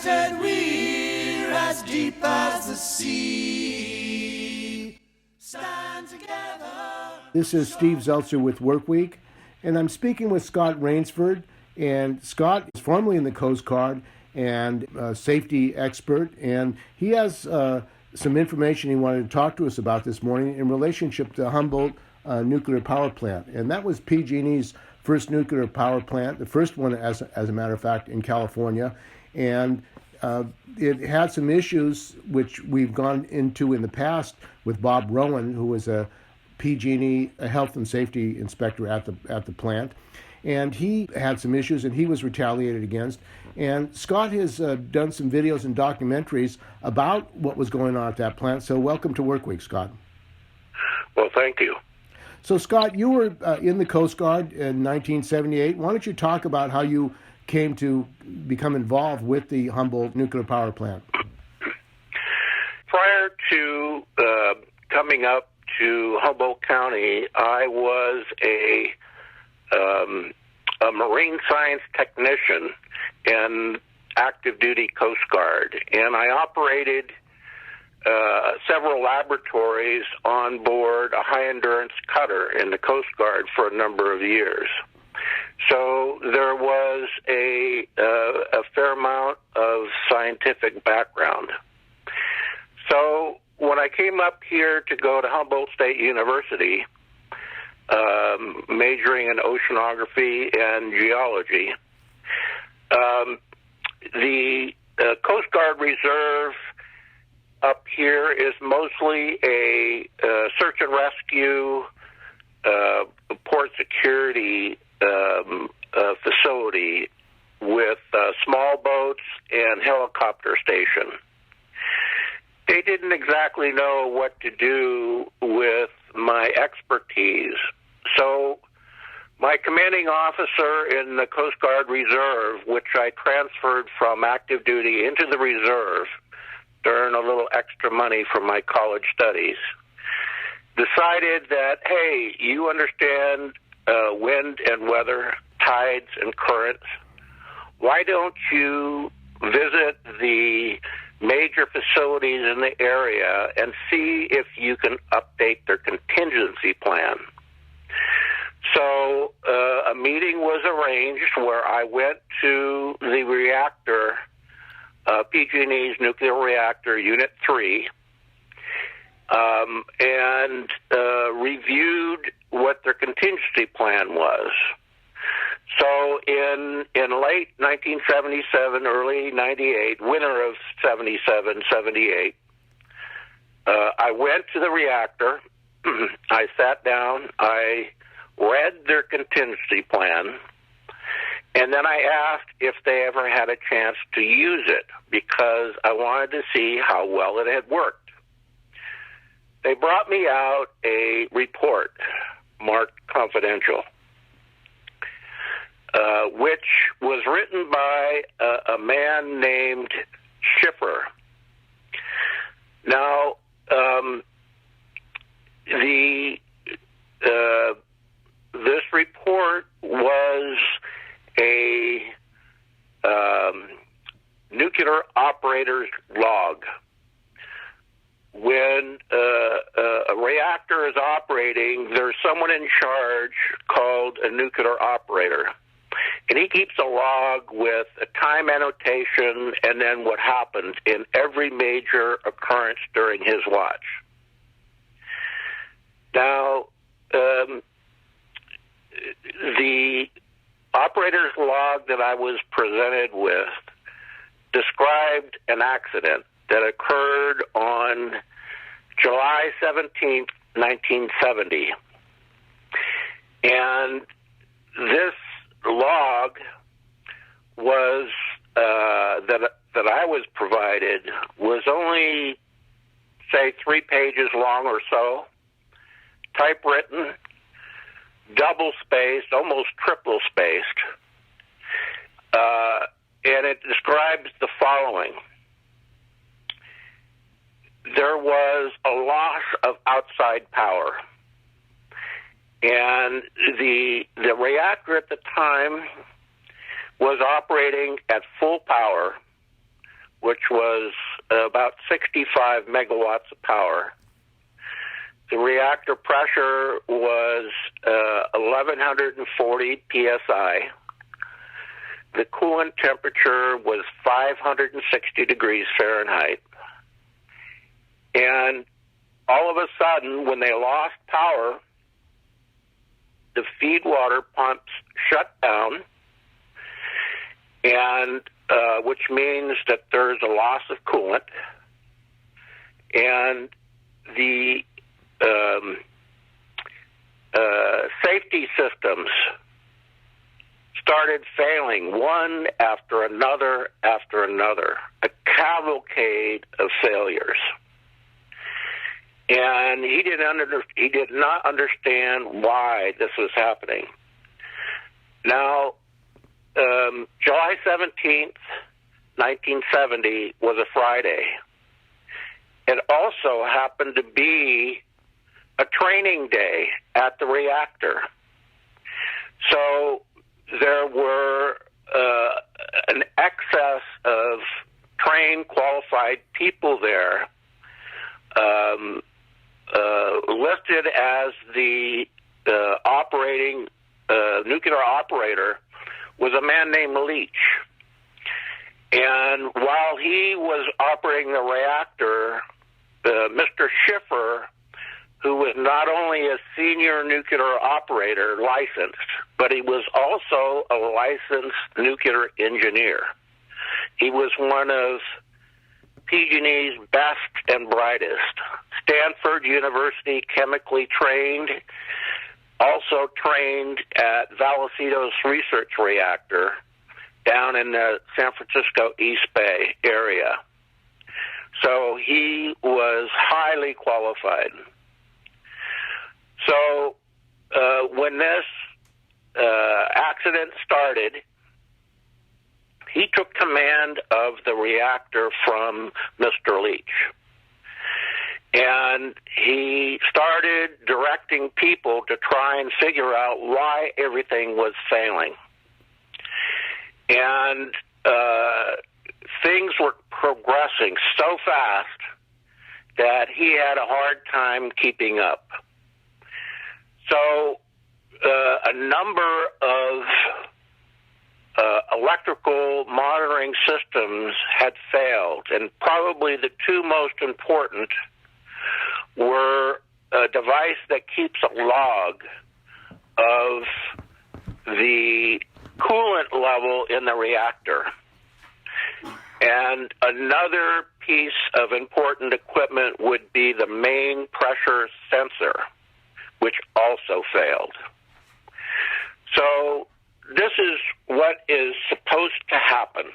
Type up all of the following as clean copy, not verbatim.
United we're as deep as the sea. Stand together. This is Steve Zeltzer with WorkWeek, and I'm speaking with Scott Rainsford. And Scott is formerly in the Coast Guard and a safety expert, and he has some information he wanted to talk to us about this morning in relationship to Humboldt nuclear power plant. And that was PG&E's first nuclear power plant, the first one, as a matter of fact, in California. And it had some issues which we've gone into in the past with Bob Rowen, who was a PG&E a health and safety inspector at the plant. And he had some issues, and he was retaliated against. And Scott has done some videos and documentaries about what was going on at that plant. So welcome to WorkWeek, Scott. Well, thank you. So, Scott, you were in the Coast Guard in 1978. Why don't you talk about how you came to become involved with the Humboldt nuclear power plant? Prior to coming up to Humboldt County, I was a marine science technician in active duty Coast Guard, and I operated several laboratories on board a high endurance cutter in the Coast Guard for a number of years. So there was a fair amount of scientific background. So when I came up here to go to Humboldt State University, majoring in oceanography and geology, the Coast Guard Reserve up here is mostly a search and rescue, port security facility with small boats and helicopter station. They didn't exactly know what to do with my expertise. So my commanding officer in the Coast Guard Reserve, which I transferred from active duty into the reserve to earn a little extra money for my college studies, decided that, hey, you understand wind and weather, tides and currents. Why don't you visit the major facilities in the area and see if you can update their contingency plan? So a meeting was arranged where I went to the reactor, PG&E's nuclear reactor, Unit 3, and reviewed what their contingency plan was. So in late 1977, early 98, winter of 77, 78, I went to the reactor, I sat down, I read their contingency plan, and then I asked if they ever had a chance to use it because I wanted to see how well it had worked. They brought me out a report marked confidential, which was written by a man named Schiffer. Now, this report was a nuclear operator's log. When a reactor is operating, there's someone in charge called a nuclear operator. And he keeps a log with a time annotation and then what happened in every major occurrence during his watch. Now, the operator's log that I was presented with described an accident that occurred on July 17th, 1970. And this log was that I was provided was only, say, 3 pages long or so, typewritten, double-spaced, almost triple-spaced, and it describes the following. There was a loss of outside power, and the reactor at the time was operating at full power which was about 65 megawatts of power. The reactor pressure was 1140 psi. The coolant temperature was 560 degrees Fahrenheit. And all of a sudden, when they lost power, the feed water pumps shut down, and which means that there's a loss of coolant, and the safety systems started failing one after another, a cavalcade of failures. And he did not understand why this was happening. Now, July 17th, 1970 was a Friday. It also happened to be a training day at the reactor. So there were an excess of trained, qualified people there, listed as the operating nuclear operator was a man named Leach. And while he was operating the reactor, Mr. Schiffer, who was not only a senior nuclear operator licensed, but he was also a licensed nuclear engineer. He was one of PG&E's best and brightest. Stanford University chemically trained, also trained at Vallecito's research reactor down in the San Francisco East Bay area. So he was highly qualified. So when this accident started, he took command of the reactor from Mr. Leach. And he started directing people to try and figure out why everything was failing. And things were progressing so fast that he had a hard time keeping up. So a number of electrical monitoring systems had failed, and probably the two most important were a device that keeps a log of the coolant level in the reactor. And another piece of important equipment would be the main pressure sensor, which also failed. So this is what is supposed to happen.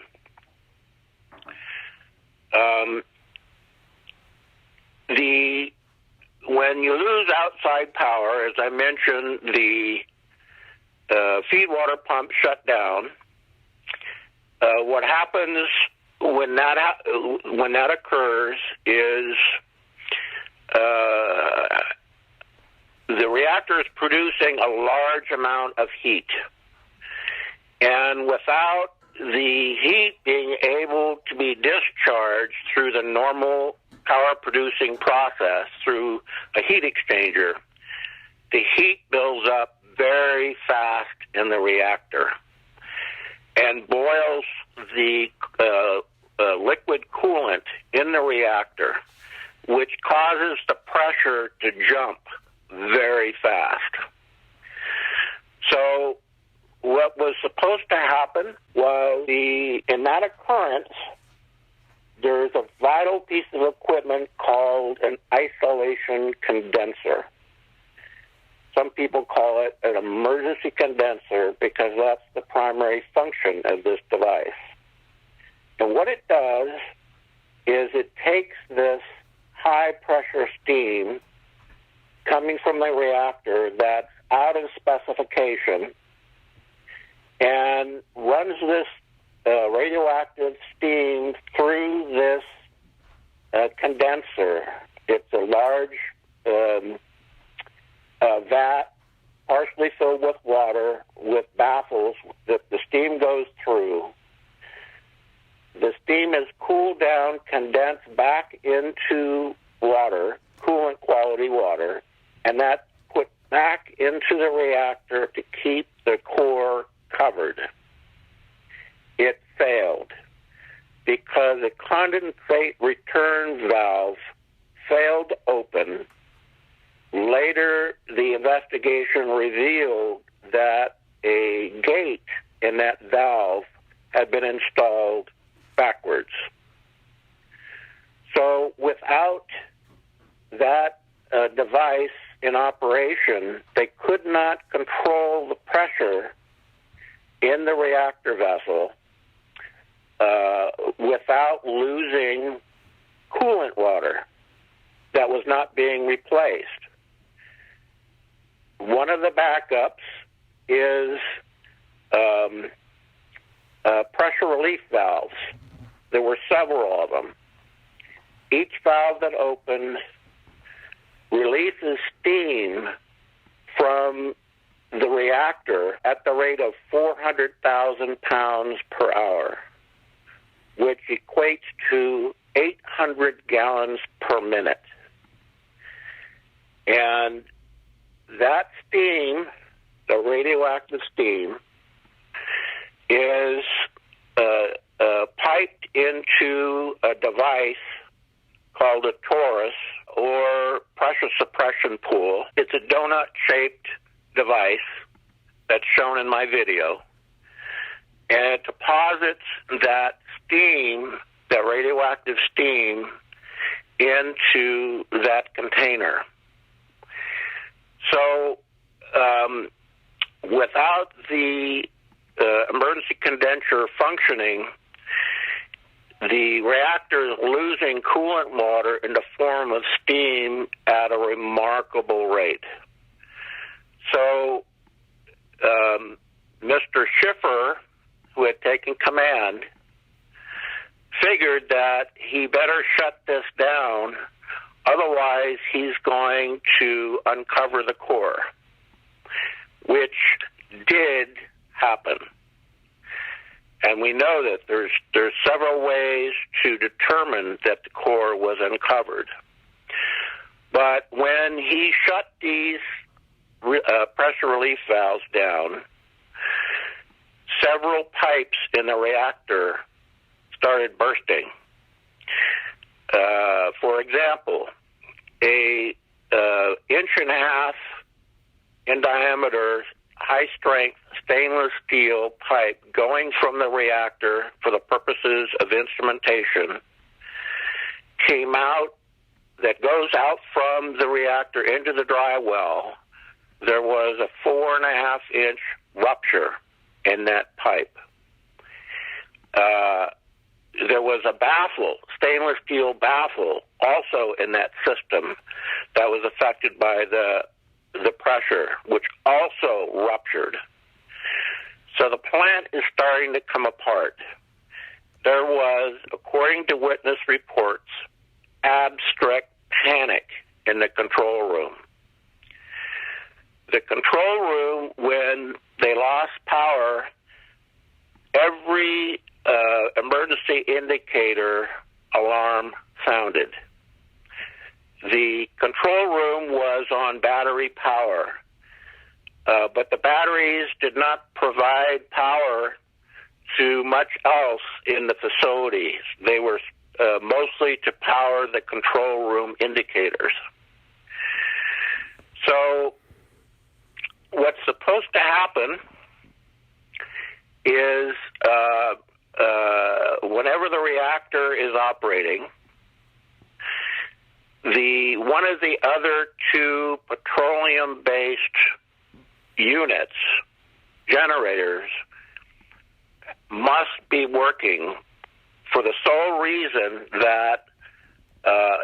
When you lose outside power, as I mentioned, the feed water pump shut down. What happens when that occurs is the reactor is producing a large amount of heat. And without the heat being able to be discharged through the normal power-producing process through a heat exchanger, the heat builds up very fast in the reactor and boils the liquid coolant in the reactor, which causes the pressure to jump very fast. So what was supposed to happen was in that occurrence, there's a vital piece of equipment called an isolation condenser. Some people call it an emergency condenser because that's the primary function of this device. And what it does is it takes this high-pressure steam coming from the reactor that's out of specification and runs this radioactive steam through this condenser. It's a large vat, partially filled with water, with baffles that the steam goes through. the steam is cooled down, condensed back into water, coolant quality water, and that's put back into the reactor to keep the core covered. It failed because the condensate return valve failed open. Later, the investigation revealed that a gate in that valve had been installed backwards. So without that device in operation, they could not control the pressure in the reactor vessel without losing coolant water that was not being replaced. One of the backups is pressure relief valves. There were several of them. Each valve that opened releases steam from the reactor at the rate of 400,000 pounds per hour, which equates to 800 gallons per minute. And that steam, the radioactive steam, is piped into a device called a torus, or pressure suppression pool. It's a donut-shaped device that's shown in my video, and it deposits that steam, that radioactive steam, into that container. So without the emergency condenser functioning, the reactor is losing coolant water in the form of steam at a remarkable rate. So Mr. Schiffer, who had taken command, figured that he better shut this down, otherwise he's going to uncover the core, which did happen. And we know that there's several ways to determine that the core was uncovered. But when he shut these pressure relief valves down, several pipes in the reactor started bursting. For example, a inch and a half in diameter, high-strength stainless steel pipe going from the reactor for the purposes of instrumentation came out, that goes out from the reactor into the dry well. There was a 4.5-inch rupture in that pipe. There was a baffle, stainless steel baffle, also in that system that was affected by the pressure, which also ruptured. So the plant is starting to come apart. There was, according to witness reports, abstract panic in the control room. The control room, when they lost power, every emergency indicator alarm sounded. The control room was on battery power, but the batteries did not provide power to much else in the facility. They were mostly to power the control room indicators. So what's supposed to happen is whenever the reactor is operating, one of the other two petroleum-based units, generators, must be working for the sole reason that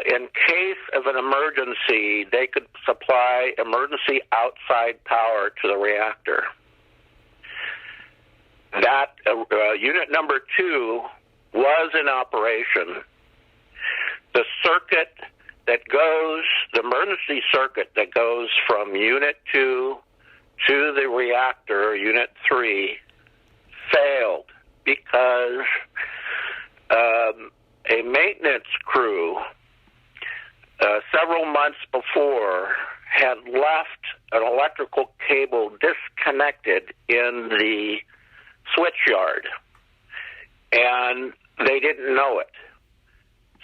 in case of an emergency, they could supply emergency outside power to the reactor. That unit number 2 was in operation. The circuit that goes, the emergency circuit that goes from Unit 2 to the reactor, Unit 3, failed because a maintenance crew several months before had left an electrical cable disconnected in the switch yard, and they didn't know it.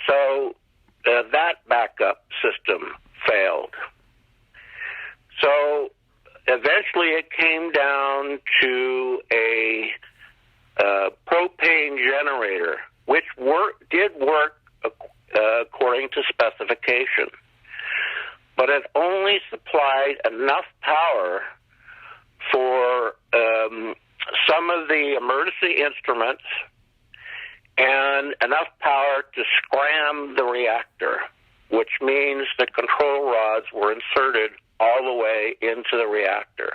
So that backup system failed. So eventually it came down to a propane generator, which did work according to specification, but it only supplied enough power for some of the emergency instruments and enough power to scram the reactor, which means the control rods were inserted all the way into the reactor.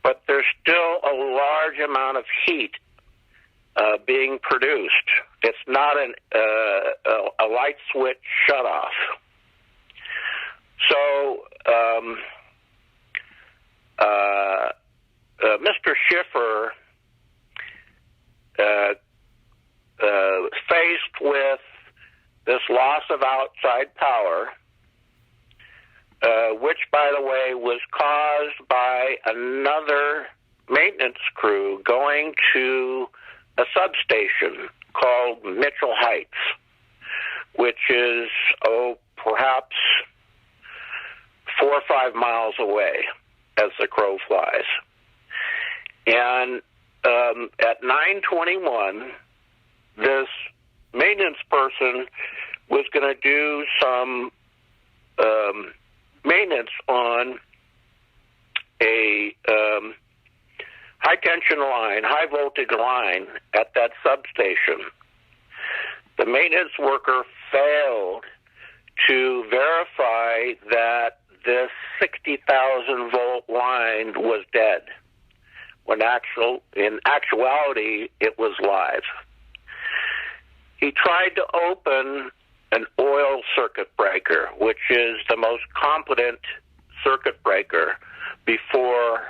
But there's still a large amount of heat being produced. It's not a light switch shutoff. So Mr. Schiffer, faced with this loss of outside power, which, by the way, was caused by another maintenance crew going to a substation called Mitchell Heights, which is, perhaps 4 or 5 miles away as the crow flies. And at 9:21, this maintenance person was going to do some maintenance on a high-tension line, high-voltage line at that substation. The maintenance worker failed to verify that this 60,000-volt line was dead, when in actuality, it was live. He tried to open an oil circuit breaker, which is the most competent circuit breaker, before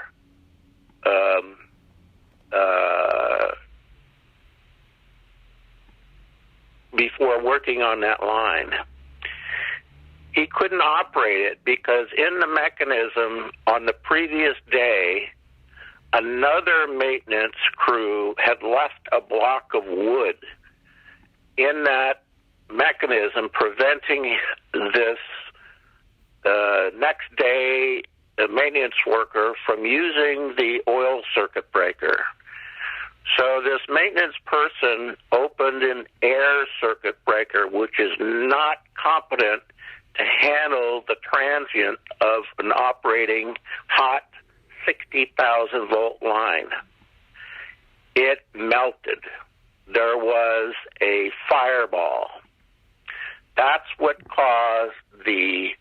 working on that line. He couldn't operate it because in the mechanism on the previous day, another maintenance crew had left a block of wood in that mechanism, preventing this next day maintenance worker from using the oil circuit breaker. So this maintenance person opened an air circuit breaker, which is not competent to handle the transient of an operating hot 60,000-volt line. It melted. There was a fireball. That's what caused the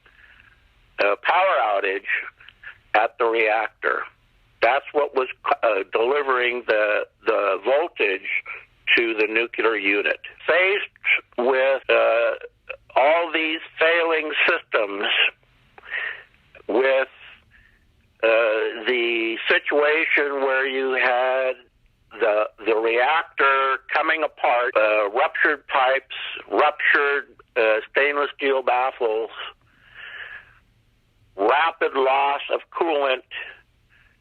power outage at the reactor. That's what was delivering the voltage to the nuclear unit. Faced with all these failing systems, with the situation where you had the reactor coming apart, ruptured pipes, ruptured stainless steel baffles, rapid loss of coolant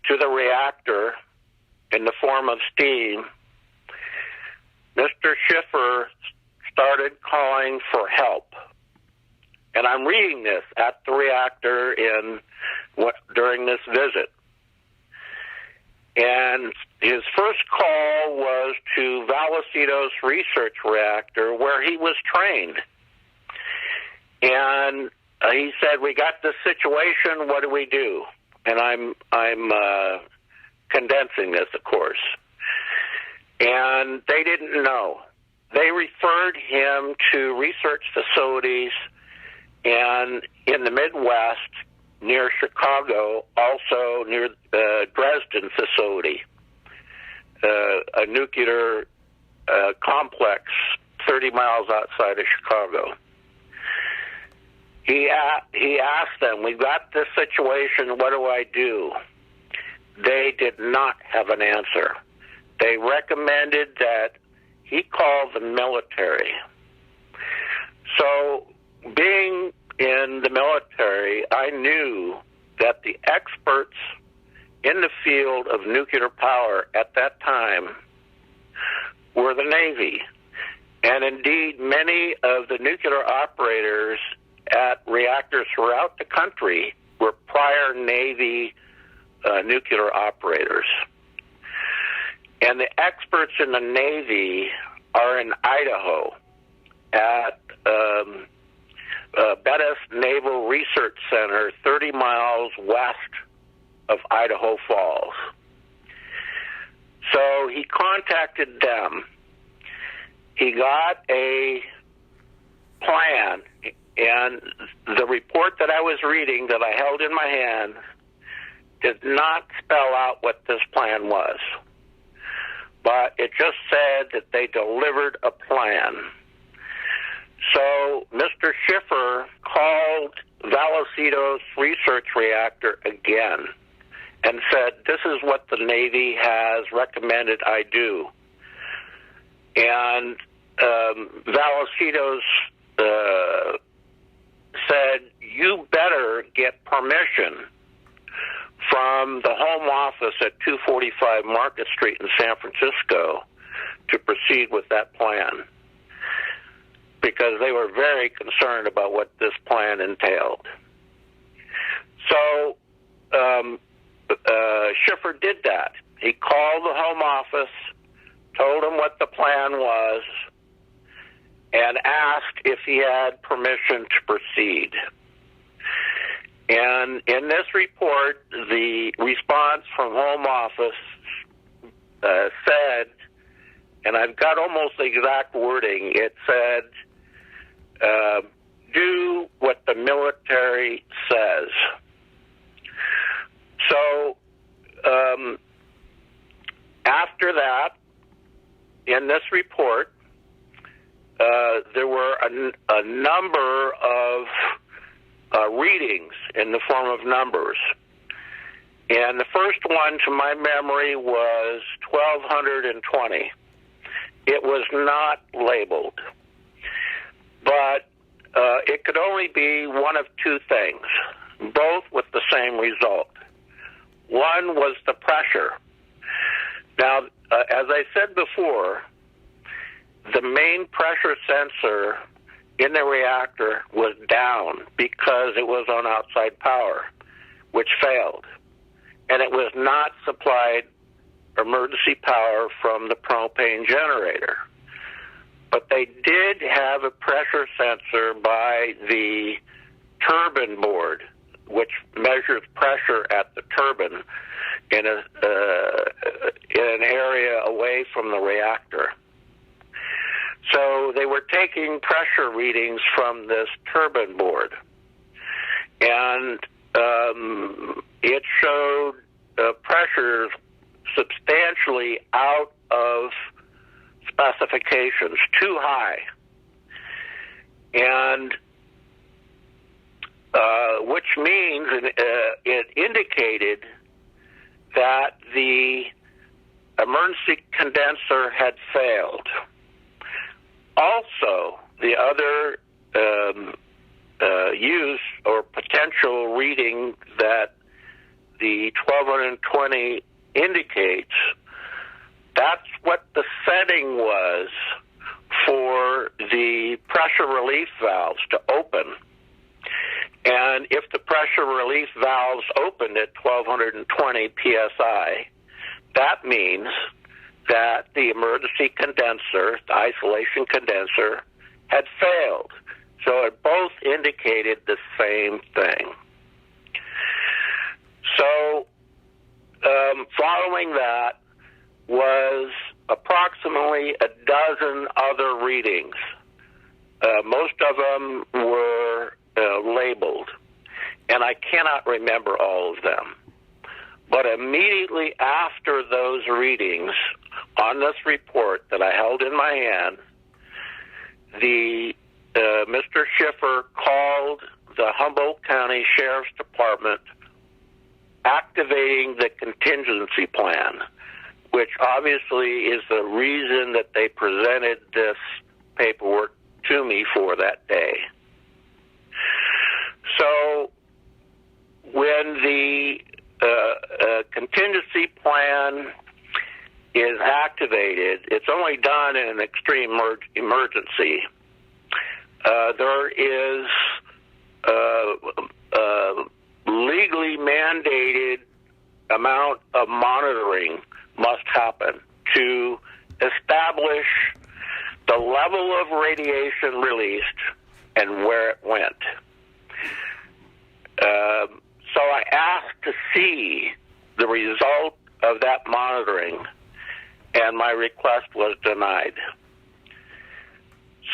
to the reactor in the form of steam, Mr. Schiffer started calling for help. And I'm reading this at the reactor during this visit. And his first call was to Vallecito's research reactor, where he was trained. And he said, "We got this situation. What do we do?" And I'm condensing this, of course. And they didn't know. They referred him to research facilities and in the Midwest, near Chicago, also near the Dresden facility, a nuclear complex 30 miles outside of Chicago. He asked them, "We've got this situation, what do I do?" They did not have an answer. They recommended that he called the military. So, being in the military, I knew that the experts in the field of nuclear power at that time were the Navy. And indeed, many of the nuclear operators at reactors throughout the country were prior Navy nuclear operators. And the experts in the Navy are in Idaho at Bettis Naval Research Center, 30 miles west of Idaho Falls. So he contacted them. He got a plan, and the report that I was reading that I held in my hand did not spell out what this plan was. But it just said that they delivered a plan. So Mr. Schiffer called Vallecito's research reactor again and said, this is what the Navy has recommended I do. And Vallecito's said, you better get permission from the home office at 245 Market Street in San Francisco to proceed with that plan, because they were very concerned about what this plan entailed. So Schiffer did that. He called the home office, told them what the plan was, and asked if he had permission to proceed. And in this report, the response from home office said, and I've got almost the exact wording, it said, do what the military says. So after that, in this report, there were a number of readings in the form of numbers. And the first one, to my memory, was 1,220. It was not labeled. But it could only be one of two things, both with the same result. One was the pressure. Now, as I said before, the main pressure sensor in the reactor was down because it was on outside power, which failed. And it was not supplied emergency power from the propane generator. But they did have a pressure sensor by the turbine board, which measures pressure at the turbine in an area away from the reactor. So they were taking pressure readings from this turbine board, and it showed pressures substantially out of specifications, too high, and which means it indicated that the emergency condenser had failed. Also, the other use or potential reading that the 1220 indicates, that's what the setting was for the pressure relief valves to open. And if the pressure relief valves opened at 1220 psi, that means that the emergency condenser, the isolation condenser, had failed. So it both indicated the same thing. So following that was approximately a dozen other readings. Most of them were labeled, and I cannot remember all of them. But immediately after those readings, on this report that I held in my hand, Mr. Schiffer called the Humboldt County Sheriff's Department, activating the contingency plan, which obviously is the reason that they presented this paperwork to me for that day. So when the contingency plan is activated, it's only done in an extreme emergency. There is legally mandated amount of monitoring must happen to establish the level of radiation released and where it went. So I asked to see the result of that monitoring, and my request was denied.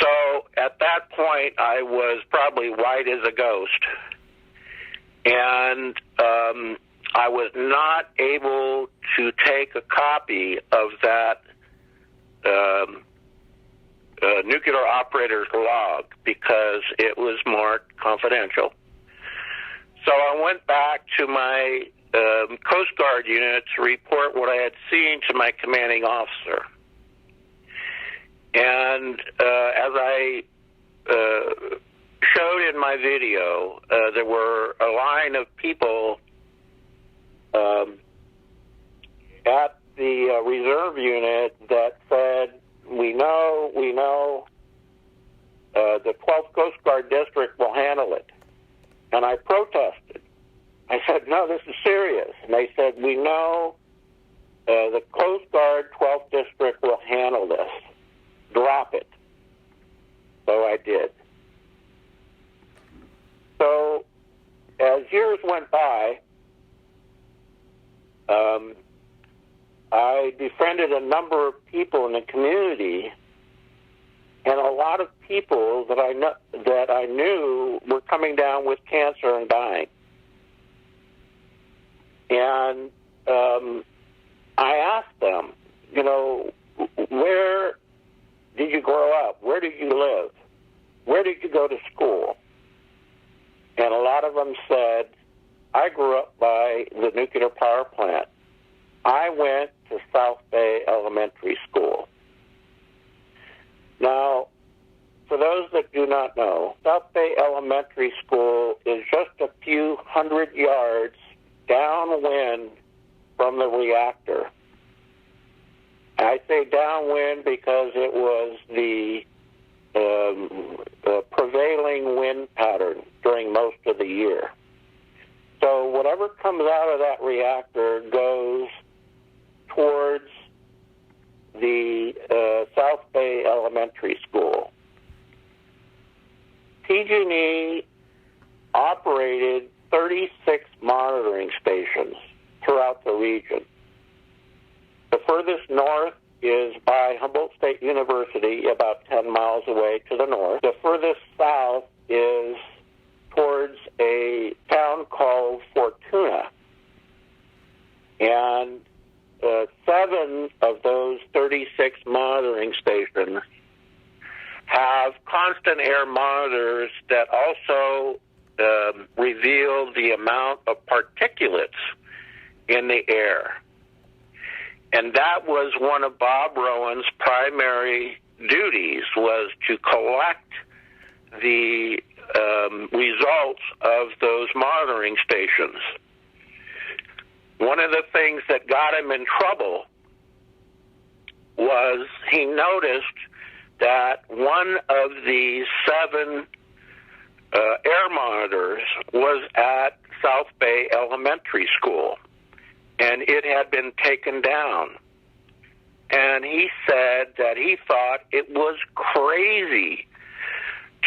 So at that point, I was probably white as a ghost, and I was not able to take a copy of that nuclear operator's log because it was marked confidential. So I went back to my Coast Guard unit to report what I had seen to my commanding officer. And as I showed in my video, there were a line of people at the reserve unit that said, we know, the 12th Coast Guard District will handle it. And I protested. I said, no, this is serious. And they said, we know the Coast Guard 12th District will handle this. Drop it. So I did. So as years went by, I befriended a number of people in the community, and a lot of people that I knew were coming down with cancer and dying. And I asked them, where did you grow up? Where did you live? Where did you go to school? And a lot of them said, I grew up by the nuclear power plant. I went to South Bay Elementary School. Now, for those that do not know, South Bay Elementary School is just a few hundred yards downwind from the reactor. I say downwind because it was the prevailing wind pattern during most of the year. So whatever comes out of that reactor goes towards the South Bay Elementary School. PG&E operated 36 monitoring stations throughout the region. The furthest north is by Humboldt State University, about 10 miles away to the north. The furthest south is towards a town called Fortuna. And 7 of those 36 monitoring stations have constant air monitors that also reveal the amount of particulates in the air. And that was one of Bob Rowen's primary duties, was to collect the results of those monitoring stations. One of the things that got him in trouble was he noticed that one of the 7 air monitors was at South Bay Elementary School, and it had been taken down. And he said that he thought it was crazy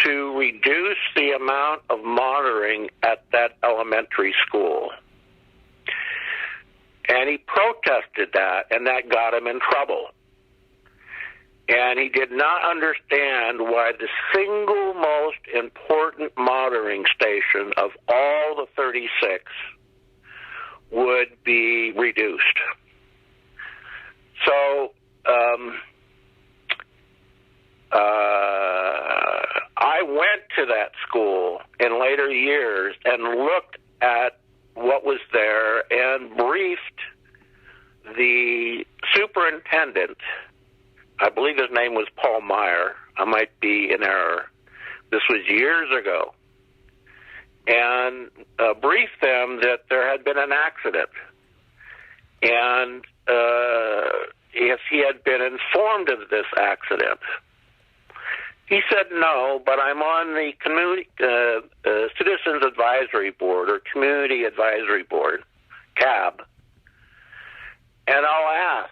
to reduce the amount of monitoring at that elementary school. And he protested that, and that got him in trouble. And he did not understand why the single most important monitoring station of all the 36 would be reduced. So I went to that school in later years and looked at what was there and briefed the superintendent, I believe his name was Paul Meyer, I might be in error, this was years ago, and briefed them that there had been an accident. And if he had been informed of this accident. He said no, but I'm on the Citizens Advisory Board, or Community Advisory Board, CAB, and I'll ask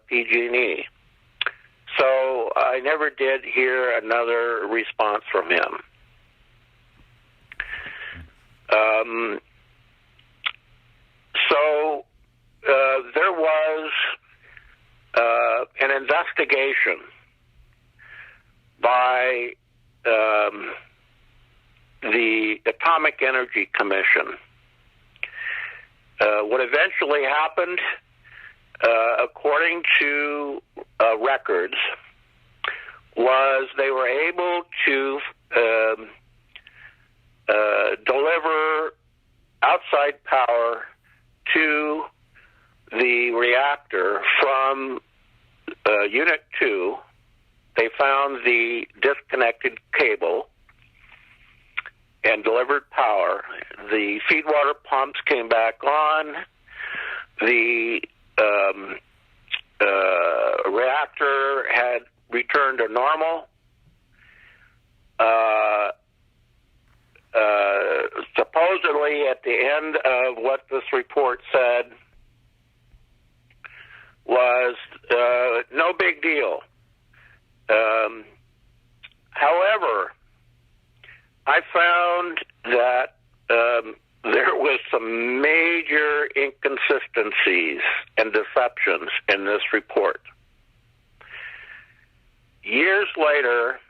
PG&E. So I never did hear another response from him. So there was an investigation by the Atomic Energy Commission. What eventually happened, according to records, was they were able to deliver outside power to the reactor from Unit 2. They found the disconnected cable and delivered power. The feed water pumps came back on. The reactor had returned to normal. Supposedly, at the end of what this report said was no big deal. However, I found that there was some major inconsistencies and deceptions in this report. Years later,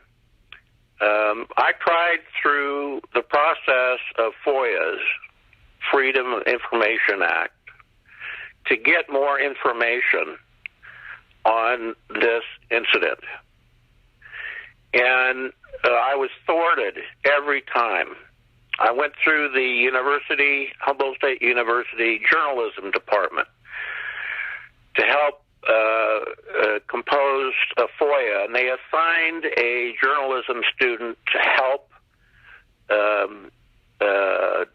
I tried through the process of FOIA's, Freedom of Information Act, to get more information on this incident. And I was thwarted every time. I went through the Humboldt State University journalism department to help compose a FOIA, and they assigned a journalism student to help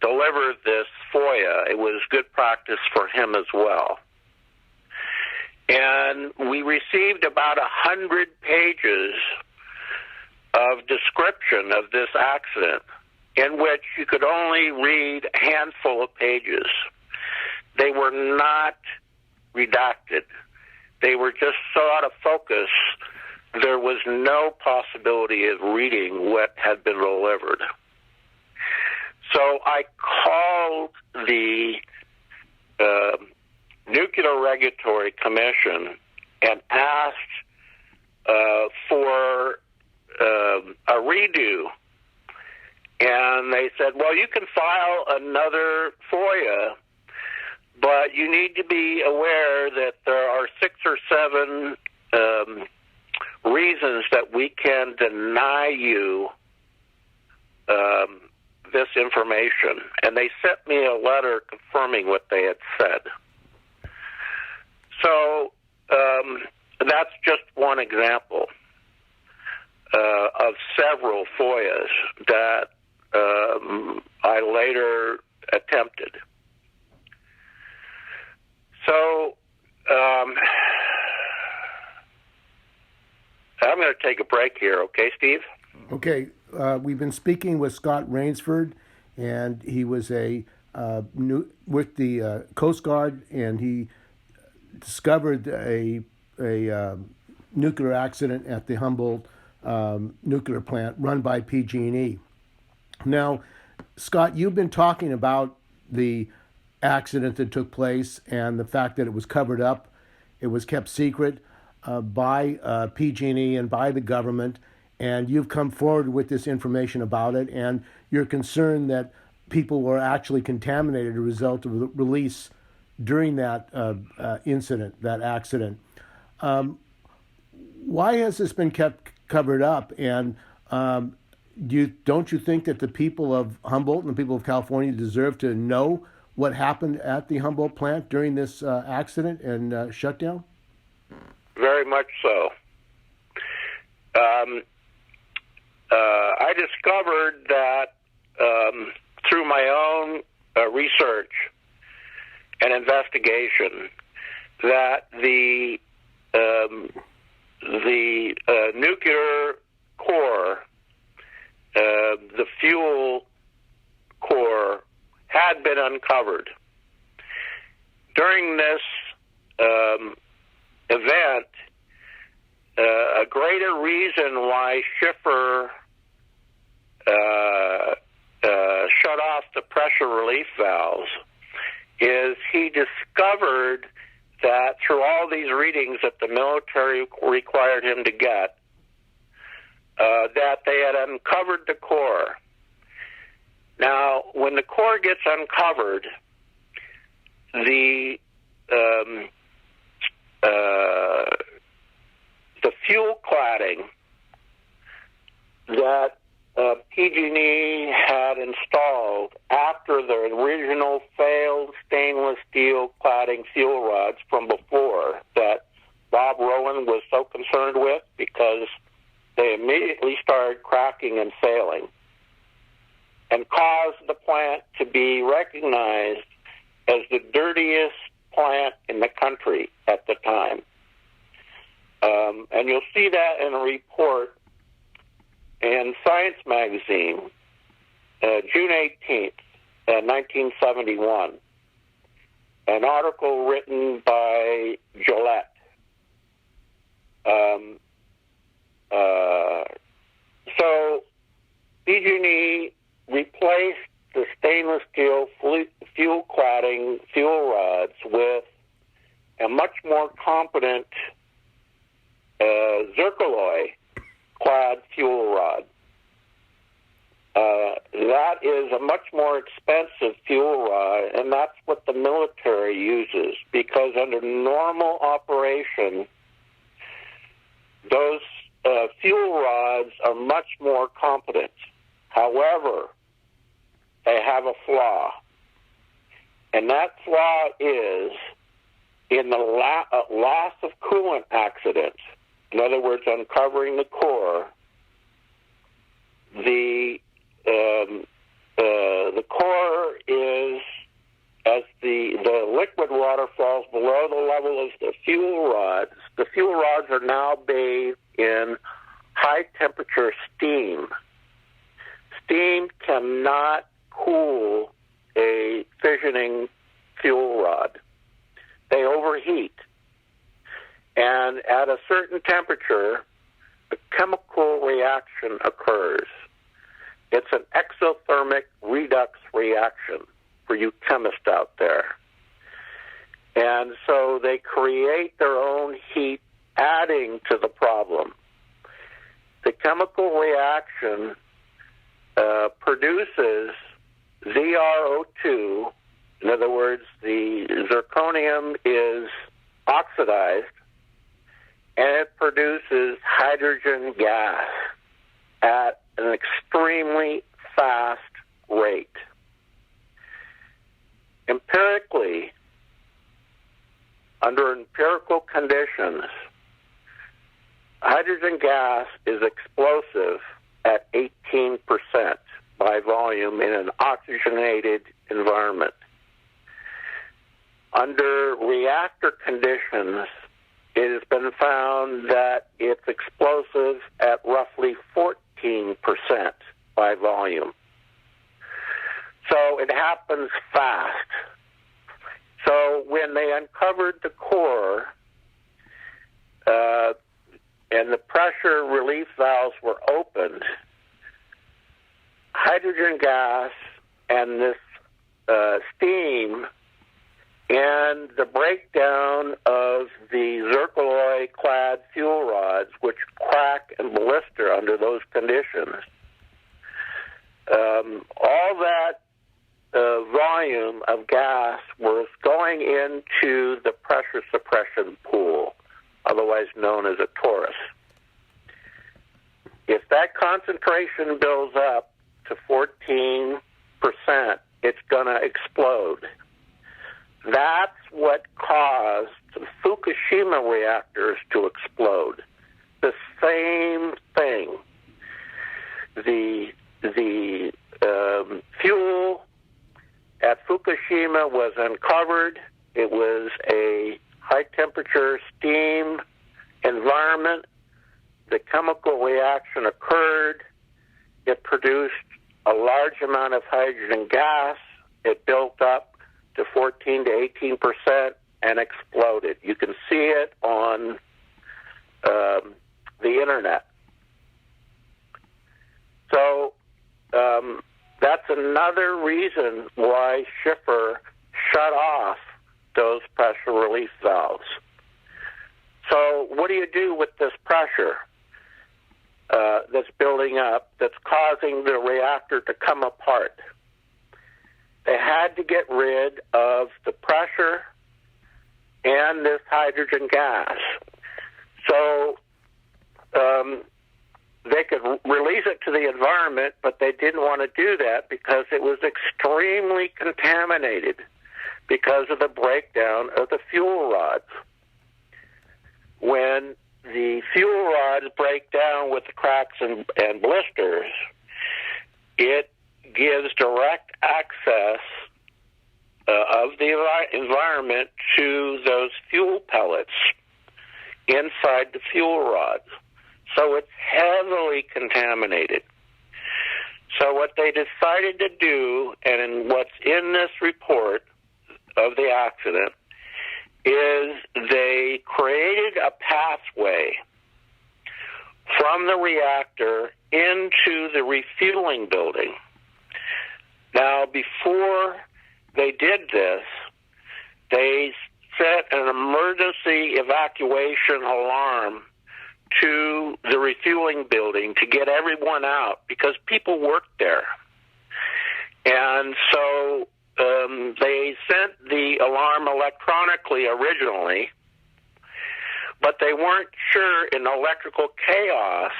deliver this FOIA. It was good practice for him as well. And we received about 100 pages of description of this accident, in which you could only read a handful of pages. They were not redacted. They were just so out of focus, there was no possibility of reading what had been delivered. So I called the Nuclear Regulatory Commission and asked for a redo. And they said, well, you can file another FOIA, but you need to be aware that there are 6 or 7 reasons that we can deny you this information. And they sent me a letter confirming what they had said. So that's just one example of several FOIAs that I later attempted. So I'm going to take a break here, okay, Steve? Okay. We've been speaking with Scott Rainsford, and he was with the Coast Guard, and he discovered a nuclear accident at the Humboldt nuclear plant run by PG&E. Now, Scott, you've been talking about the accident that took place and the fact that it was covered up, it was kept secret by PG&E and by the government, and you've come forward with this information about it, and you're concerned that people were actually contaminated as a result of the release during that incident, that accident. Why has this been kept covered up? And don't you think that the people of Humboldt and the people of California deserve to know what happened at the Humboldt plant during this accident and shutdown? Very much so. I discovered that through my own research and investigation that the nuclear core, the fuel core, had been uncovered. During this event, a greater reason why Schiffer shut off the pressure relief valves is he discovered that through all these readings that the military required him to get, that they had uncovered the core. Now, when the core gets uncovered, the fuel cladding that PG&E had installed after the original failed stainless steel cladding fuel rods from before that Bob Rowen was so concerned with because they immediately started cracking and failing and caused the plant to be recognized as the dirtiest plant in the country at the time. And you'll see that in a report in Science magazine, June 18th, 1971, an article written by Gillette. So PG&E replaced the stainless steel fuel cladding fuel rods with a much more competent zircaloy clad fuel rod. That is a much more expensive fuel rod, and that's what the military uses, because under normal operation, those fuel rods are much more competent. However, they have a flaw, and that flaw is in the loss of coolant accident. In other words, uncovering the core, the core is, as the liquid water falls below the level of the fuel rods are now bathed in high temperature steam. Steam cannot cool a fissioning fuel rod. They overheat. And at a certain temperature, a chemical reaction occurs. It's an exothermic redox reaction for you chemists out there. And so they create their own heat, adding to the problem. The chemical reaction produces ZrO2. In other words, the zirconium is oxidized, and it produces hydrogen gas at an extremely fast rate. Empirically, under empirical conditions, hydrogen gas is explosive at 18% by volume in an oxygenated environment. Under reactor conditions, it has been found that it's explosive at roughly 14% by volume. So it happens fast. So when they uncovered the core and the pressure relief valves were opened, hydrogen gas and this steam and the breakdown of the zircaloy-clad fuel rods, which crack and blister under those conditions, all that volume of gas was going into the pressure suppression pool, otherwise known as a torus. If that concentration builds up to 14%, it's going to explode. that's what caused the Fukushima reactors to explode. The same thing. The fuel at Fukushima was uncovered. It was a high-temperature steam environment. The chemical reaction occurred. It produced a large amount of hydrogen gas. It built up to 14 to 18% and exploded. You can see it on the internet. So that's another reason why Schiffer shut off those pressure relief valves. So what do you do with this pressure that's building up, that's causing the reactor to come apart? They had to get rid of the pressure and this hydrogen gas. So they could release it to the environment, but they didn't want to do that because it was extremely contaminated because of the breakdown of the fuel rods. When the fuel rods break down with the cracks and blisters, it gives direct access of the environment to those fuel pellets inside the fuel rods. So it's heavily contaminated. So what they decided to do, and what's in this report of the accident, is they created a pathway from the reactor into the refueling building. Now, before they did this, they set an emergency evacuation alarm to the refueling building to get everyone out because people worked there. And so they sent the alarm electronically originally, but they weren't sure in electrical chaos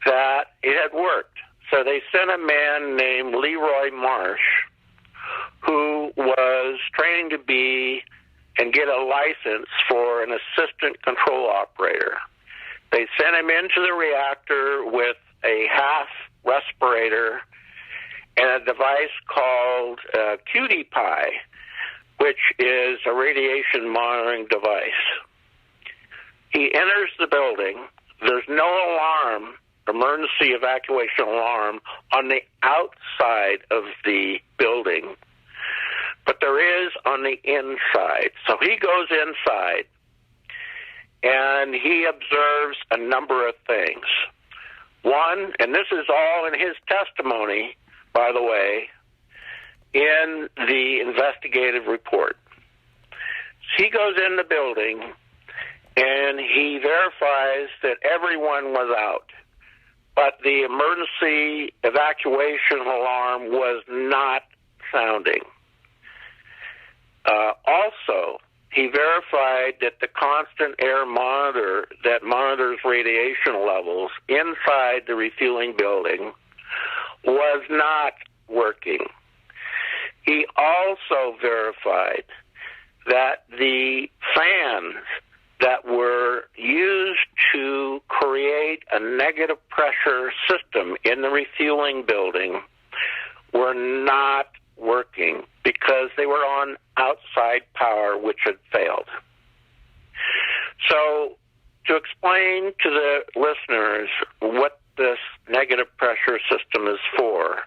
that it had worked. So they sent a man named Leroy Marsh, who was training to be and get a license for an assistant control operator. They sent him into the reactor with a half respirator and a device called QT Py, which is a radiation monitoring device. He enters the building. There's no alarm, emergency evacuation alarm, on the outside of the building, but there is on the inside. So he goes inside, and he observes a number of things. One, and this is all in his testimony, by the way, in the investigative report. So he goes in the building, and he verifies that everyone was out, but the emergency evacuation alarm was not sounding. Also, he verified that the constant air monitor that monitors radiation levels inside the refueling building was not working. He also verified that the fans that were used to create a negative pressure system in the refueling building were not working because they were on outside power, which had failed. So to explain to the listeners what this negative pressure system is for,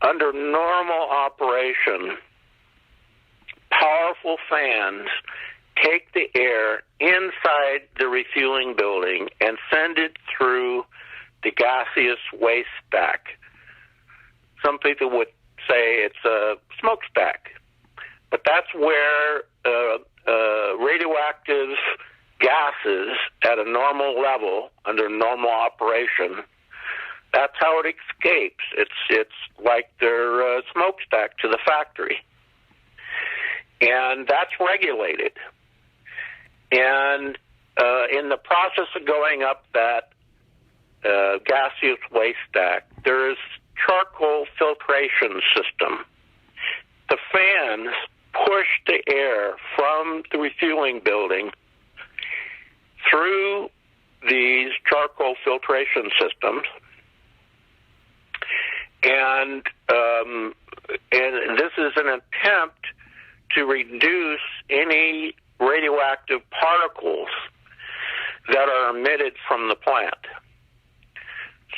under normal operation, powerful fans take the air inside the refueling building and send it through the gaseous waste stack. Some people would say it's a smokestack, but that's where radioactive gases at a normal level under normal operation, that's how it escapes. It's like their smokestack to the factory. And that's regulated. And in the process of going up that gaseous waste stack, there is charcoal filtration system. The fans push the air from the refueling building through these charcoal filtration systems, and this is an attempt to reduce any radioactive particles that are emitted from the plant.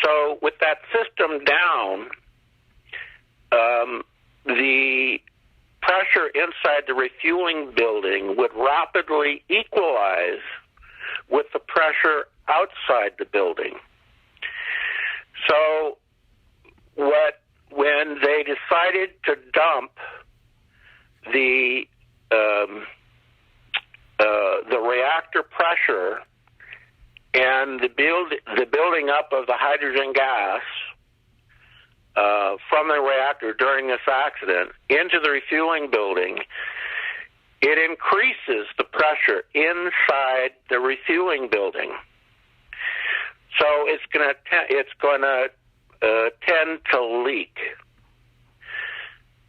So with that system down, the pressure inside the refueling building would rapidly equalize with the pressure outside the building. So when they decided to dump the reactor pressure and the building up of the hydrogen gas from the reactor during this accident into the refueling building, it increases the pressure inside the refueling building. So it's going to tend to leak.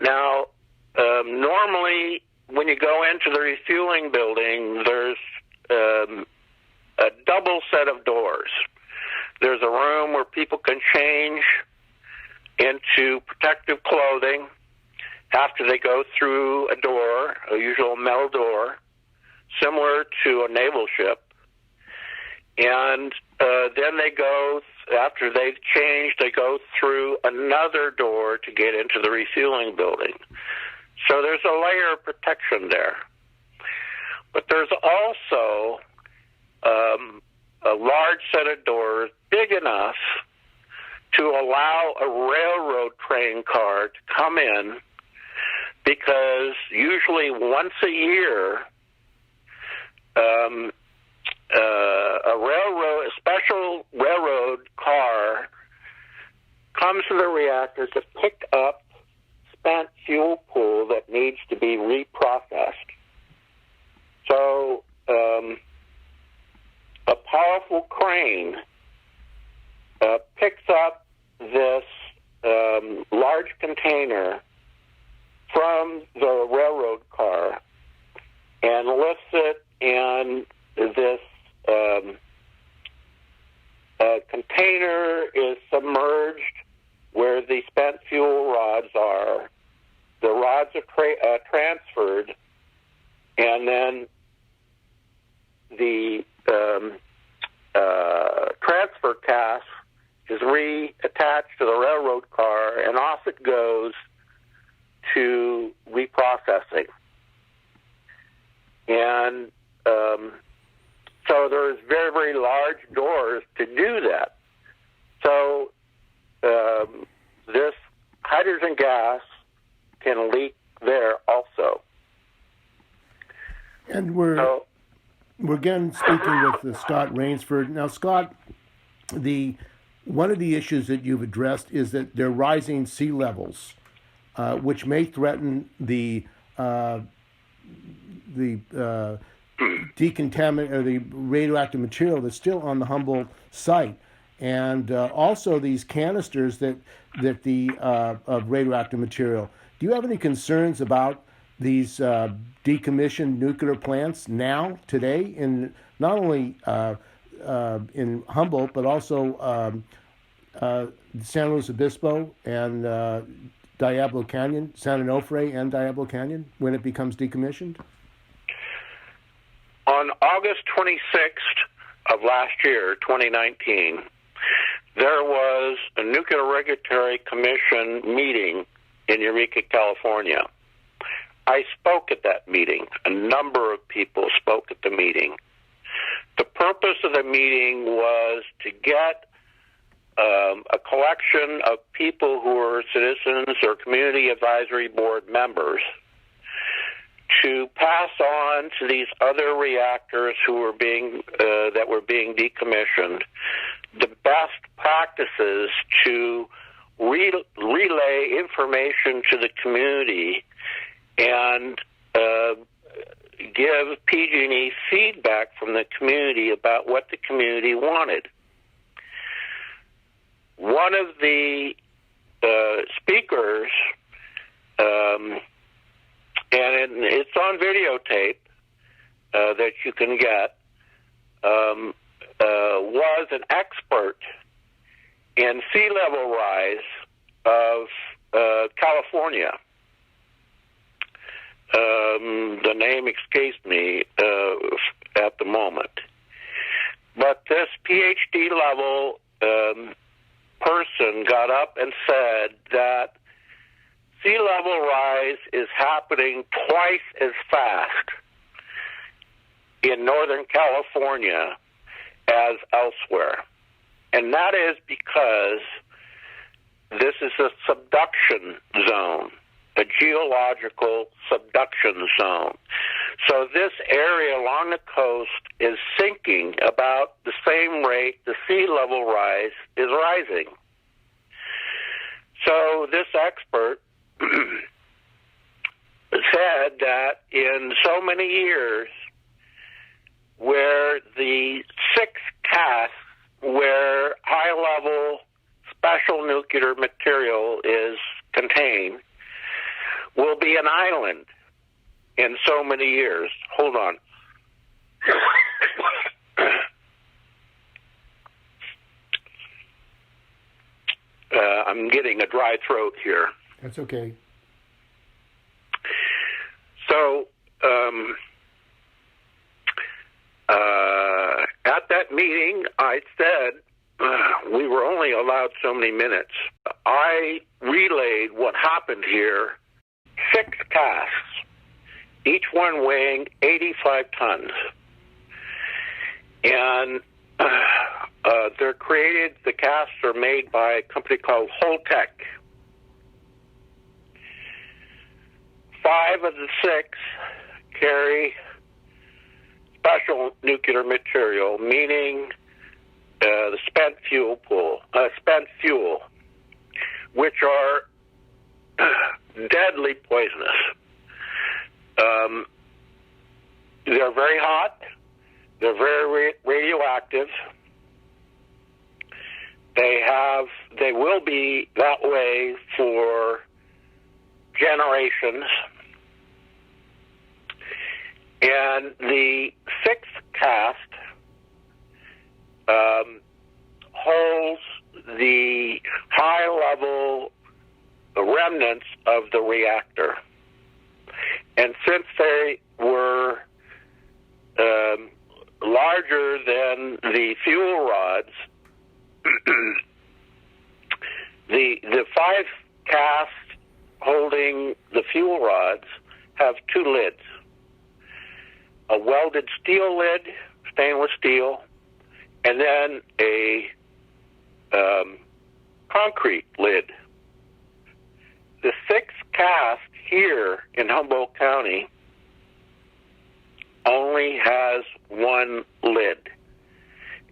Now, normally when you go into the refueling building, there's a double set of doors. There's a room where people can change into protective clothing after they go through a door, a usual metal door, similar to a naval ship. And then they go, after they've changed, they go through another door to get into the refueling building. So there's a layer of protection there. But there's also a large set of doors, big enough to allow a railroad train car to come in, because usually once a year, a special railroad car comes to the reactor to pick up spent fuel pool that needs to be reprocessed. So a powerful crane picks up this large container from the railroad car and lifts it, and this container is submerged where the spent fuel rods are. The rods are transferred, and then the transfer cask is reattached to the railroad car, and off it goes to reprocessing. And so there's very, very large doors to do that. So this hydrogen gas can leak there also. And we're again speaking with Scott Rainsford. Now, Scott, one of the issues that you've addressed is that there are rising sea levels, which may threaten the decontaminate or the radioactive material that's still on the Humboldt site, and also these canisters that of radioactive material. Do you have any concerns about these decommissioned nuclear plants now, today, in not only in Humboldt but also San Luis Obispo and Diablo Canyon, San Onofre and Diablo Canyon, when it becomes decommissioned? On August 26th of last year, 2019, there was a Nuclear Regulatory Commission meeting in Eureka, California. I spoke at that meeting. A number of people spoke at the meeting. The purpose of the meeting was to get a collection of people who are citizens or community advisory board members to pass on to these other reactors who were being decommissioned the best practices to relay information to the community and give PG&E feedback from the community about what the community wanted. One of the speakers, and it's on videotape that you can get, was an expert in sea level rise of California. The name escapes me at the moment. But this PhD level person got up and said that sea level rise is happening twice as fast in Northern California as elsewhere. And that is because this is a subduction zone, a geological subduction zone. So this area along the coast is sinking about the same rate the sea level rise is rising. So this expert said that in so many years, where the 6 casks where high-level special nuclear material is contained will be an island in so many years. Hold on. I'm getting a dry throat here. That's okay. So, at that meeting, I said we were only allowed so many minutes. I relayed what happened here, 6 casks, each one weighing 85 tons. And the casks are made by a company called Holtec. 5 of the 6 carry special nuclear material, meaning the spent fuel, which are deadly poisonous. They're very hot. They're very radioactive. They will be that way for generations. And the 6th cast holds the high-level remnants of the reactor. And since they were larger than the fuel rods, the 5 casts holding the fuel rods have 2 lids. A welded steel lid, stainless steel, and then a concrete lid. The 6th cast here in Humboldt County only has 1 lid.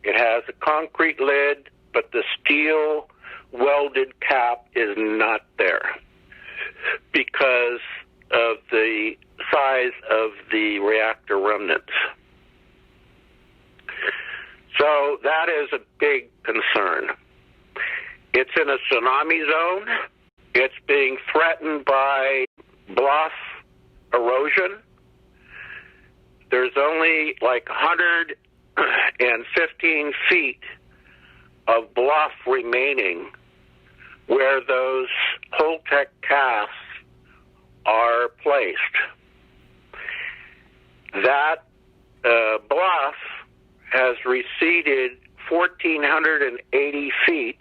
It has a concrete lid, but the steel welded cap is not there because of the size of the reactor remnants. So that is a big concern. It's in a tsunami zone. It's being threatened by bluff erosion. There's only like 115 feet of bluff remaining where those Holtec casks are placed. That bluff has receded 1,480 feet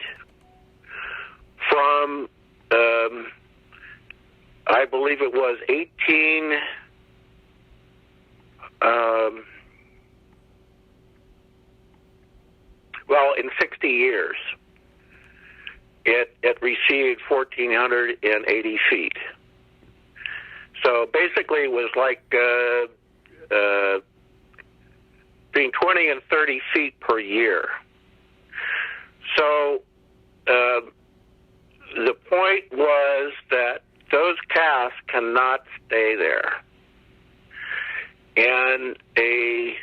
from, I believe it was in 60 years. It receded 1,480 feet. So basically it was like between 20 and 30 feet per year. So the point was that those casks cannot stay there. And a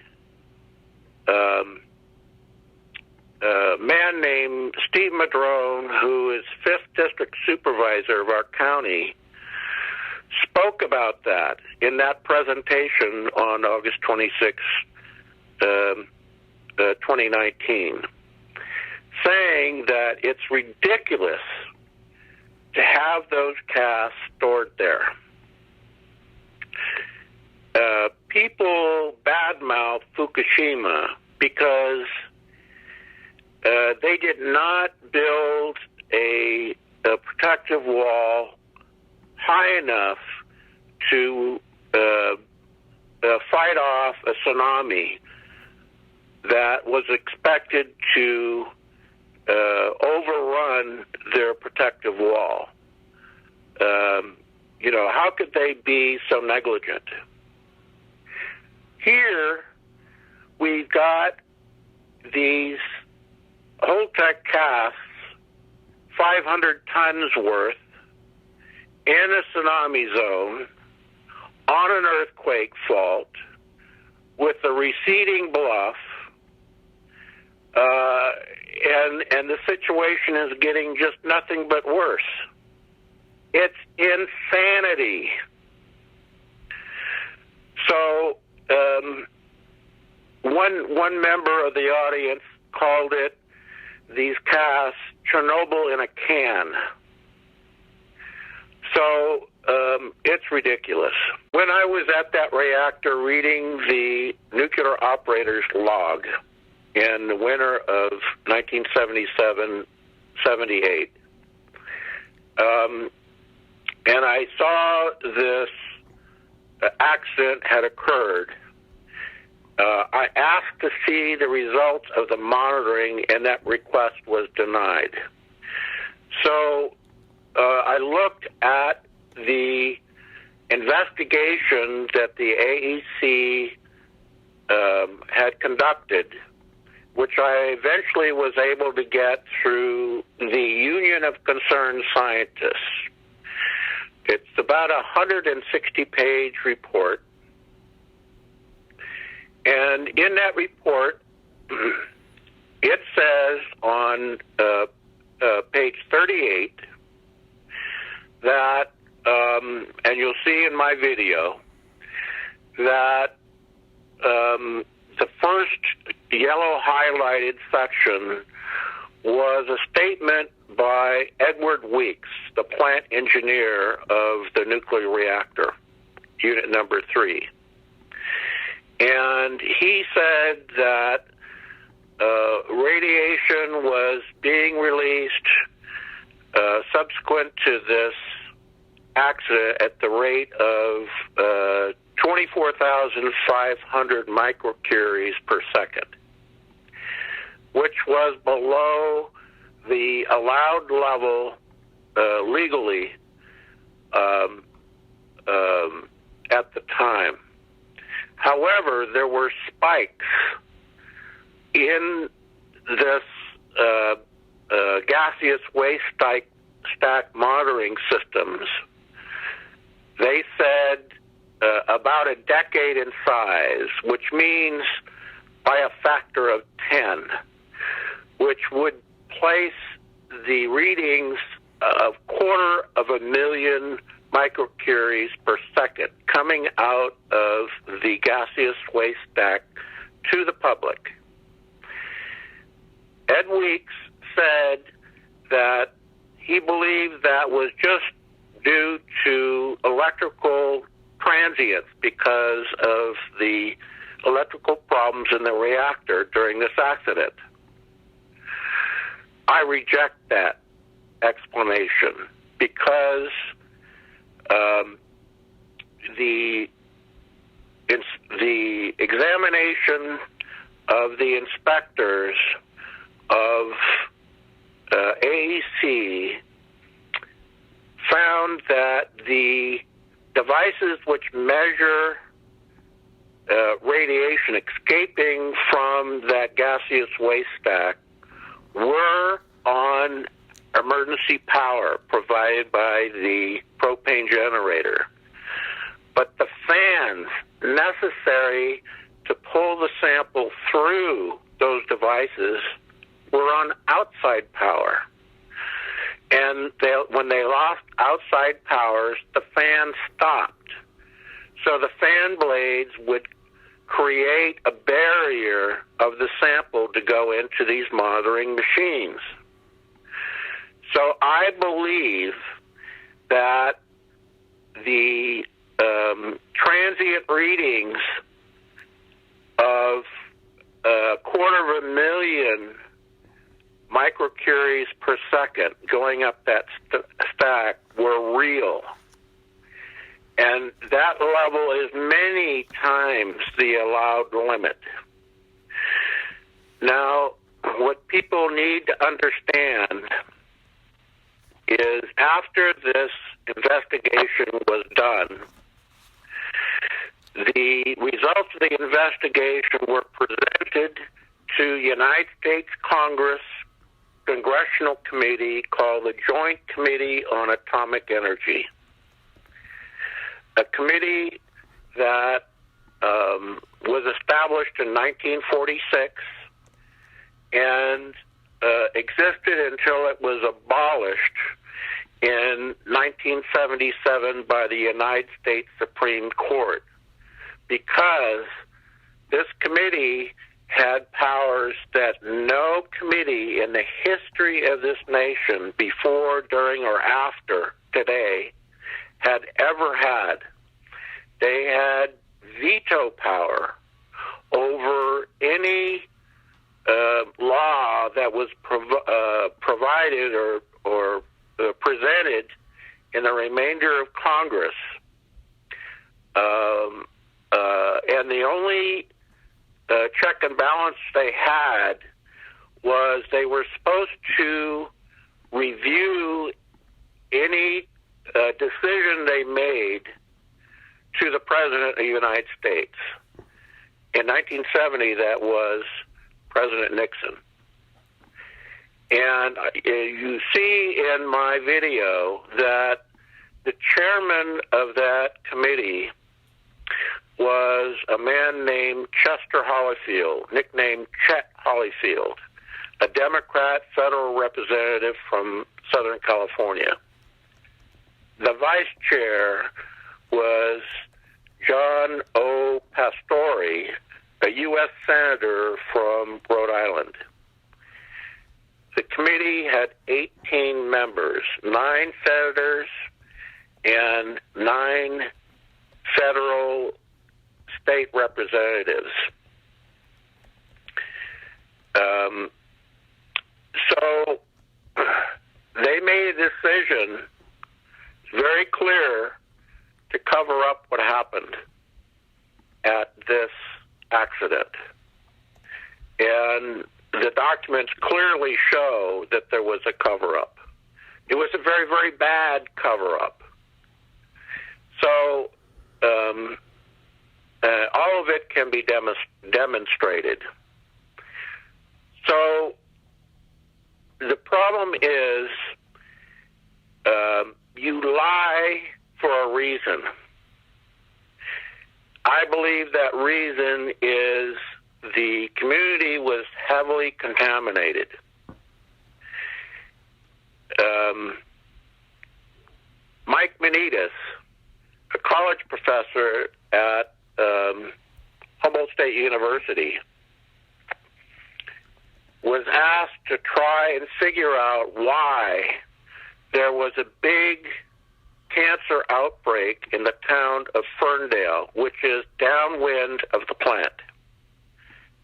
man named Steve Madrone, who is 5th district supervisor of our county, spoke about that in that presentation on August 26, 2019, saying that it's ridiculous to have those casks stored there. People badmouth Fukushima because they did not build a protective wall high enough to fight off a tsunami that was expected to overrun their protective wall. How could they be so negligent? Here, we've got these Holtec casks, 500 tons worth, in a tsunami zone, on an earthquake fault, with a receding bluff, and the situation is getting just nothing but worse. It's insanity. So, one member of the audience called it, these casks, Chernobyl in a can. So, it's ridiculous. When I was at that reactor reading the nuclear operator's log in the winter of 1977-78, and I saw this accident had occurred, I asked to see the results of the monitoring, and that request was denied. So I looked at the investigation that the AEC had conducted, which I eventually was able to get through the Union of Concerned Scientists. It's about a 160-page report. And in that report, it says on page 38 that, and you'll see in my video, that the first yellow highlighted section was a statement by Edward Weeks, the plant engineer of the nuclear reactor, unit number 3. And he said that radiation was being released subsequent to this accident at the rate of 24,500 microcuries per second, which was below the allowed level legally at the time. However, there were spikes in this gaseous waste stack monitoring systems. They said about a decade in size, which means by a factor of 10, which would place the readings of 250,000 microcuries per second coming out of the gaseous waste stack to the public. Ed Weeks said that he believed that was just due to electrical transients because of the electrical problems in the reactor during this accident. I reject that explanation because the examination of the inspectors of AEC found that the devices which measure radiation escaping from that gaseous waste stack were on emergency power provided by the propane generator. But the fans necessary to pull the sample through those devices were on outside power. And when they lost outside powers, the fan stopped. So the fan blades would create a barrier of the sample to go into these monitoring machines. So I believe that the transient readings of 250,000 microcuries per second going up that stack were real. And that level is many times the allowed limit. Now, what people need to understand is after this investigation was done, the results of the investigation were presented to United States Congress Congressional Committee called the Joint Committee on Atomic Energy, a committee that was established in 1946 and existed until it was abolished in 1977 by the United States Supreme Court, because this committee had powers that no committee in the history of this nation, before, during, or after today, had ever had. They had veto power over any law that was provided or presented in the remainder of Congress. And the only check and balance they had was they were supposed to review any decision they made to the President of the United States. In 1970, that was President Nixon. And you see in my video that the chairman of that committee was a man named Chester Holyfield, nicknamed Chet Holyfield, a Democrat federal representative from Southern California. The vice chair was John O. Pastore, a U.S. senator from Rhode Island. The committee had 18 members, 9 senators and 9 federal state representatives. So they made a decision, very clear, to cover up what happened at this accident. And the documents clearly show that there was a cover-up. It was a very, very bad cover-up. So all of it can be demonstrated. So the problem is you lie for a reason. I believe that reason is the community was heavily contaminated. Mike Manitas, a college professor at Humboldt State University, was asked to try and figure out why there was a big cancer outbreak in the town of Ferndale, which is downwind of the plant.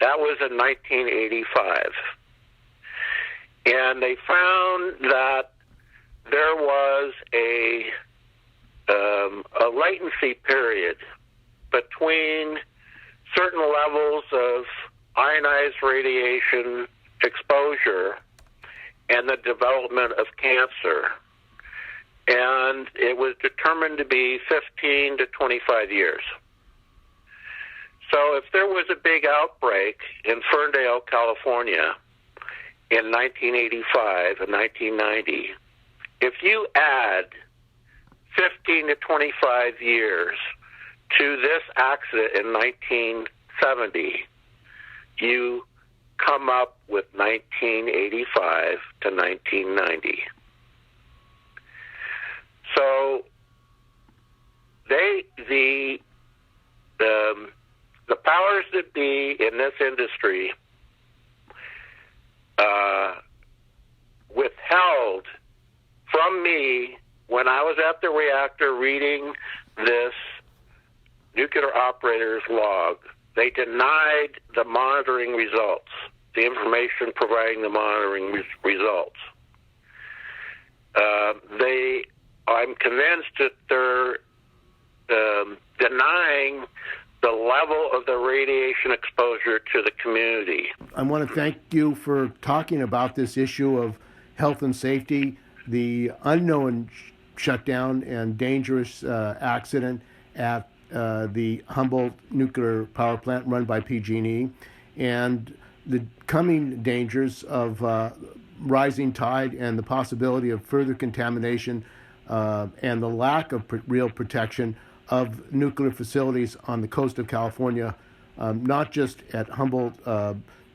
That was in 1985. And they found that there was a latency period between certain levels of ionized radiation exposure and the development of cancer. And it was determined to be 15 to 25 years. So if there was a big outbreak in Ferndale, California in 1985 and 1990, if you add 15 to 25 years to this accident in 1970, you come up with 1985 to 1990. the powers that be in this industry withheld from me when I was at the reactor reading this nuclear operator's log. They denied the monitoring results, the information providing the monitoring results. I'm convinced that they're denying the level of the radiation exposure to the community. I want to thank you for talking about this issue of health and safety, the unknown shutdown and dangerous accident at the Humboldt nuclear power plant run by PG&E, and the coming dangers of rising tide and the possibility of further contamination and the lack of real protection of nuclear facilities on the coast of California, not just at Humboldt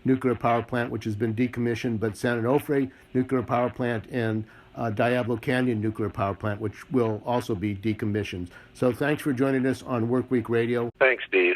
nuclear power plant, which has been decommissioned, but San Onofre nuclear power plant and Diablo Canyon nuclear power plant, which will also be decommissioned. So thanks for joining us on WorkWeek Radio. Thanks, Steve.